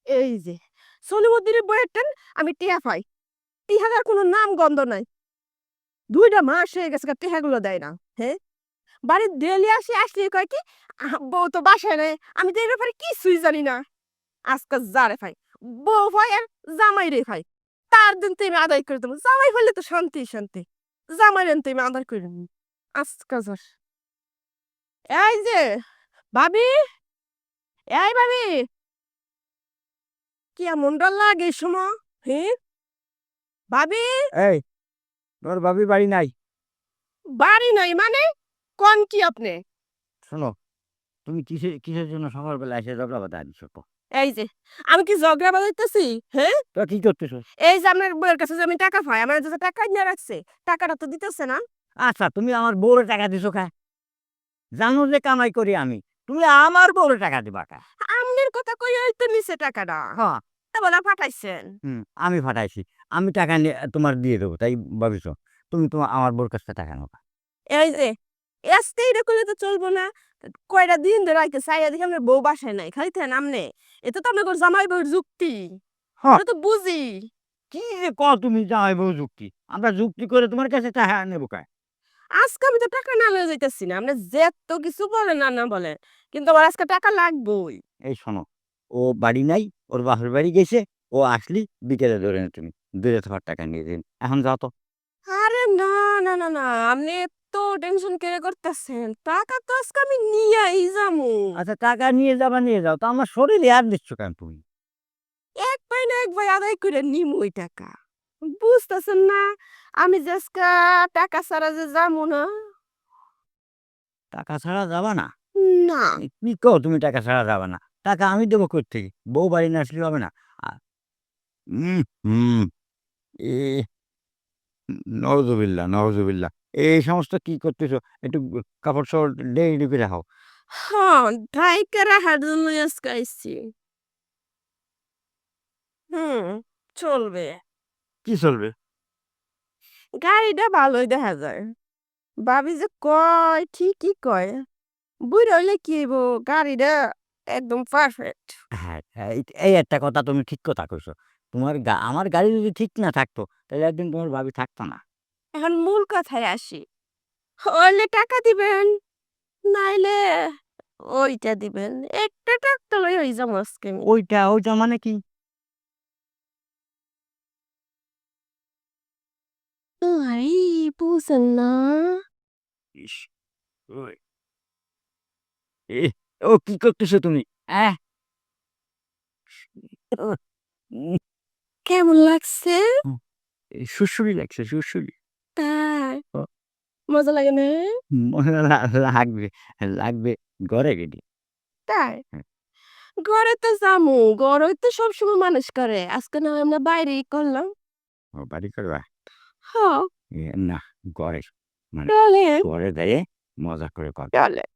এই যে সলিমুদ্দিনের বইয়ের টান আমি টিয়া পাই। টিহার কোনো নাম গন্ধ নাই। ২টা মাস হয়ে গেছে টিহাগুলো দেয় না। হ্যাঁ? বাড়ির ডেলি আসলে কয় কি বউ তো বাসায় নাই। আমি তো এই ব্যাপারে কিছুই জানি না। আজকে যারে পাই বউ পাই আর জামাই রে পাই। তার দিন তো আমি আদায় করে দেবো। জামাই হইলে তো শান্তি শান্তি। জামাই রেন তো আমি আদায় করে দেবো। আজকে যার এই যে ভাবি, এই ভাবি কি এমনটা লাগে এই সময়? হ্যাঁ ভাবি, এই তোমার ভাবি বাড়ি নাই? বাড়ি নাই মানে কোন কি আপনি? শোনো, তুমি কিসের জন্য সকালবেলা এসে ঝগড়া বাঁধা দিচ্ছ তো? এই যে আমি কি ঝগড়া বাজাইতেছি? হ্যাঁ, তো কি করতেছো? এই যে আপনার বউয়ের কাছে যে আমি টাকা পাই, আমার যে টাকা নিয়ে রাখছে টাকাটা তো দিতেছে না। আচ্ছা, তুমি আমার বউরে টাকা দিছো কা? জানো যে কামাই করি আমি, তুমি আমার বউরে টাকা দিবা কা? আমনের কথা কই ওই তো নিছে টাকাটা। হ্যাঁ। তা বলে পাঠাইছেন। আমি ফাটাইছি। আমি টাকা নিয়ে তোমার দিয়ে দেবো, তাই ভাবিছো? তুমি তোমার আমার বউর কাছ থেকে টাকা নেবা। এই যে আজকে এটা করলে তো চলবো না। কয়টা দিন ধরে আইতে চাইয়া দেখি আপনার বউ বাসায় নাই, খালি থাকেন আমনে। এটা তো আপনার জামাই বউর যুক্তি, হ্যাঁ। ওটা তো বুঝি। কি যে কও তুমি জামাই বউ যুক্তি? আমরা যুক্তি করে তোমার কাছে টাকা নেবো কা? আজকে আমি তো টাকা না লয়ে যাইতেছি না, আপনি যেত কিছু বলেন না বলেন, কিন্তু আমার আজকে টাকা লাগবেই। এই শোনো, ও বাড়ি নাই, ওর বাপের বাড়ি গেছে। ও আসলি বিকেলে ধরে নে তুমি। দূরে থাকার টাকা নিয়ে দিন। এখন যাও তো। আরে না, না, না, না, আপনি এত টেনশন কেড়ে করতেছেন। টাকা তো আজকে আমি নিয়েই যামু। আচ্ছা, টাকা নিয়ে যাবা, নিয়ে যাও। তো আমার শরীরে আর দিচ্ছ কেন তুমি? এক পাই না এক ভাই আদায় করে নিমু ওই টাকা। বুঝতেছেন না? আমি যে আজকে টাকা ছাড়া যে যামু না। টাকা ছাড়া যাবা না? না। কি কও তুমি টাকা ছাড়া যাবা না? টাকা আমি দেবো কোত্থেকে? বউ বাড়ি না আসলে হবে না? আ উম হুম, এ নওজুবিল্লাহ, নওজুবিল্লাহ। এই সমস্ত কি করতেছো? একটু কাপড়-চোপড় রেডি করে রাখো। হ্যাঁ, ঢাইকা রাখার জন্যই আজকে আইছি। হুম, চলবে। কি চলবে? গাড়িটা ভালোই দেখা যায়। ভাবি যে কয় ঠিকই কয়। বুইড়া হইলে কি হইব? গাড়িটা একদম পারফেক্ট। হ্যাঁ, হ্যাঁ, এই একটা কথা তুমি ঠিক কথা কইছো। আমার গাড়ি যদি ঠিক না থাকতো, তাহলে একদিন তোমার ভাবি থাকতো না। এখন মূল কথায় আসি। হইলে টাকা দিবেন, নাইলে ওইটা দিবেন। একটা টাকটা লইয়া হই যাবো আজকে আমি। ওইটা মানে কি? আই বুঝেন না? ইস! ওই এ ও কি করতেছো তুমি? অ্যাহ! ও উম কেমন লাগছে? হুম, সুড়সুড়ি লাগছে, সুড়সুড়ি। তাই? ও মজা লাগে না? মনে লাগবে, লাগবে। ঘরে গেলি। তাই? হ্যাঁ, ঘরে তো যামু। ঘরেই তো সবসময় মানুষ করে। আজকে না হয় আমরা বাইরেই করলাম। ও বাড়ি করবা? হ্যাঁ, না, ঘরে। মানে চলেন। ঘরে যেয়ে মজা করে করবা। চলেন।